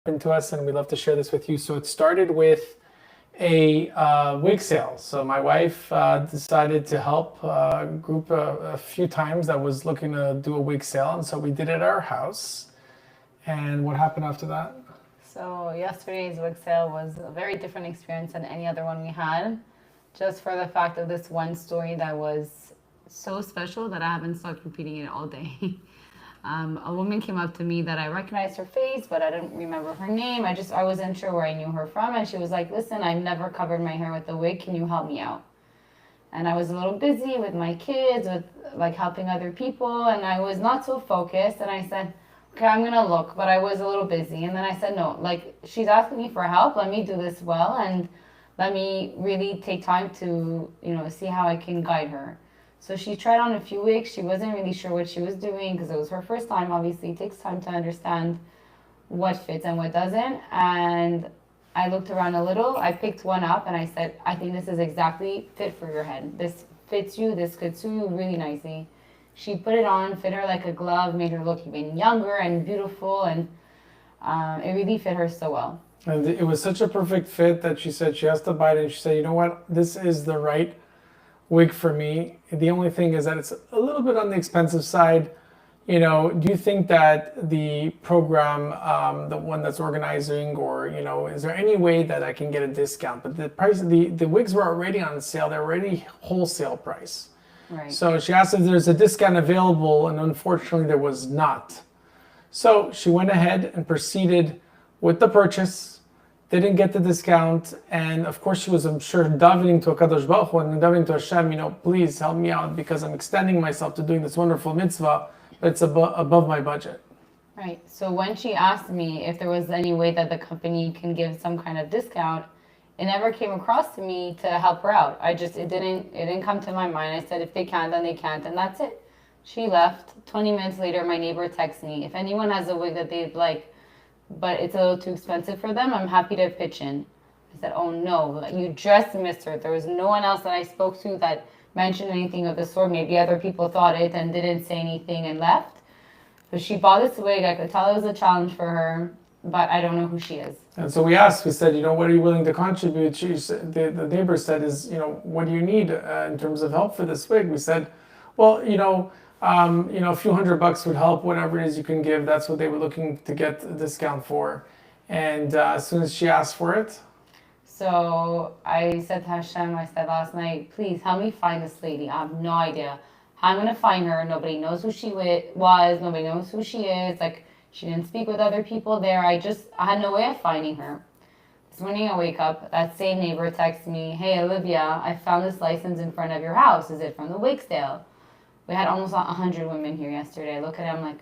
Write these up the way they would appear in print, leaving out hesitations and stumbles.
to us, and we'd love to share this with you. So it started with a wig sale. So my wife decided to help a group a few times that was looking to do a wig sale, and so we did it at our house. And what happened after that? So yesterday's wig sale was a very different experience than any other one we had, just for the fact of this one story that was so special that I haven't stopped repeating it all day. A woman came up to me that I recognized her face, but I didn't remember her name. I wasn't sure where I knew her from. And she was like, listen, I've never covered my hair with a wig. Can you help me out? And I was a little busy with my kids, with like helping other people. And I was not so focused. And I said, okay, I'm going to look, but I was a little busy. And then I said, no, like she's asking me for help. Let me do this well. And let me really take time to, see how I can guide her. So she tried on a few wigs. She wasn't really sure what she was doing because it was her first time. Obviously, it takes time to understand what fits and what doesn't. And I looked around a little. I picked one up and I said, I think this is exactly fit for your head. This fits you. This could suit you really nicely. She put it on, fit her like a glove, made her look even younger and beautiful. And it really fit her so well. And it was such a perfect fit that she said she has to buy it. And she said, you know what? This is the right wig for me. The only thing is that it's a little bit on the expensive side. Do you think that the program, the one that's organizing, or is there any way that I can get a discount? But the price, the wigs were already on sale. They're already wholesale price. Right. So she asked if there's a discount available, and unfortunately there was not. So she went ahead and proceeded with the purchase. Didn't get the discount, and of course she was, I'm sure, davening to HaKadosh Baruch Hu and davening to Hashem, please help me out because I'm extending myself to doing this wonderful mitzvah, but it's above my budget. Right. So when she asked me if there was any way that the company can give some kind of discount, it never came across to me to help her out. It didn't come to my mind. I said if they can, then they can't, and that's it. She left. 20 minutes later, my neighbor texts me, if anyone has a wig that they'd like, but it's a little too expensive for them, I'm happy to pitch in. I said, oh no, you just missed her. There was no one else that I spoke to that mentioned anything of the sort. Maybe other people thought it and didn't say anything and left. So she bought this wig. I could tell it was a challenge for her, but I don't know who she is. And so we said, what are you willing to contribute? She said, the neighbor said, what do you need in terms of help for this wig? We said, well, a few $100 would help, whatever it is you can give. That's what they were looking to get a discount for. And as soon as she asked for it. So I said to Hashem, I said last night, please help me find this lady. I have no idea how I'm going to find her. Nobody knows who she was. Nobody knows who she is. Like, she didn't speak with other people there. I had no way of finding her. This morning I wake up, that same neighbor texts me, hey, Olivia, I found this license in front of your house. Is it from the wig sale? We had almost 100 women here yesterday. I look at it, I'm like,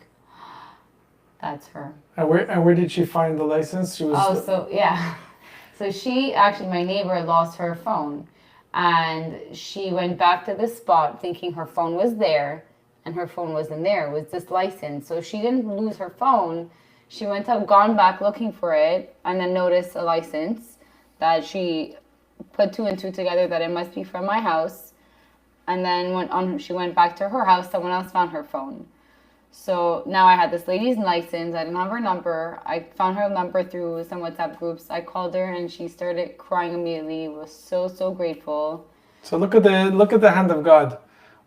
that's her. And where did she find the license? So she, actually, my neighbor lost her phone. And she went back to the spot thinking her phone was there. And her phone wasn't there. It was this license. So she didn't lose her phone. She gone back looking for it. And then noticed a license that she put two and two together that it must be from my house. And then she went back to her house, someone else found her phone. So now I had this lady's license. I didn't have her number. I found her number through some WhatsApp groups. I called her and she started crying immediately. Was so, so grateful. So look at the hand of God.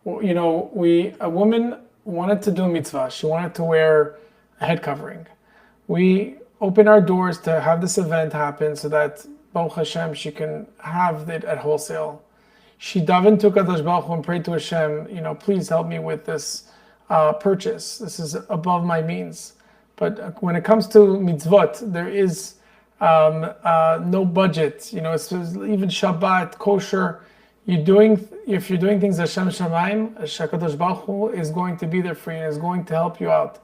A woman wanted to do mitzvah. She wanted to wear a head covering. We open our doors to have this event happen so that Baruch Hashem, she can have it at wholesale. She davened to HaKadosh Baruch Hu and prayed to Hashem, please help me with this purchase. This is above my means. But when it comes to mitzvot, there is no budget. It's even Shabbat, kosher. If you're doing things Hashem Shamayim, HaKadosh Baruch Hu is going to be there for you and is going to help you out.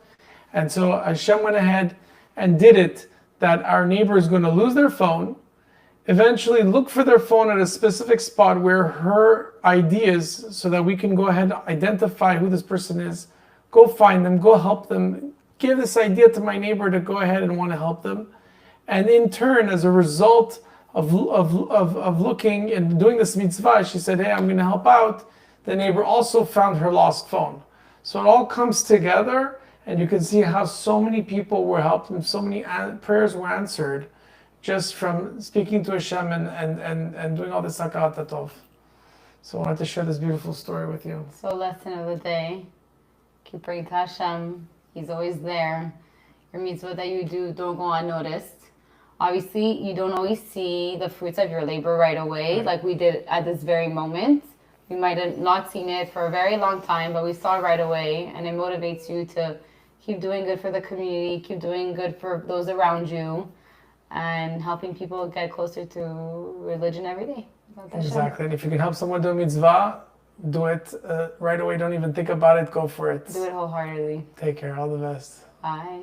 And so Hashem went ahead and did it, that our neighbor is going to lose their phone, eventually look for their phone at a specific spot where her ID is, so that we can go ahead and identify who this person is, go find them, go help them, give this idea to my neighbor to go ahead and want to help them. And in turn, as a result of looking and doing this mitzvah, she said, hey, I'm going to help out. The neighbor also found her lost phone. So it all comes together, And you can see how so many people were helped and so many prayers were answered just from speaking to Hashem and doing all this Hakarat Hatov. So I wanted to share this beautiful story with you. So lesson of the day, keep praying to Hashem. He's always there. Your mitzvah that you do don't go unnoticed. Obviously, you don't always see the fruits of your labor right away, like we did at this very moment. We might have not seen it for a very long time, but we saw it right away, and it motivates you to keep doing good for the community, keep doing good for those around you, and helping people get closer to religion every day. Exactly. And if you can help someone do a mitzvah, do it right away. Don't even think about it. Go for it. Do it wholeheartedly. Take care. All the best. Bye.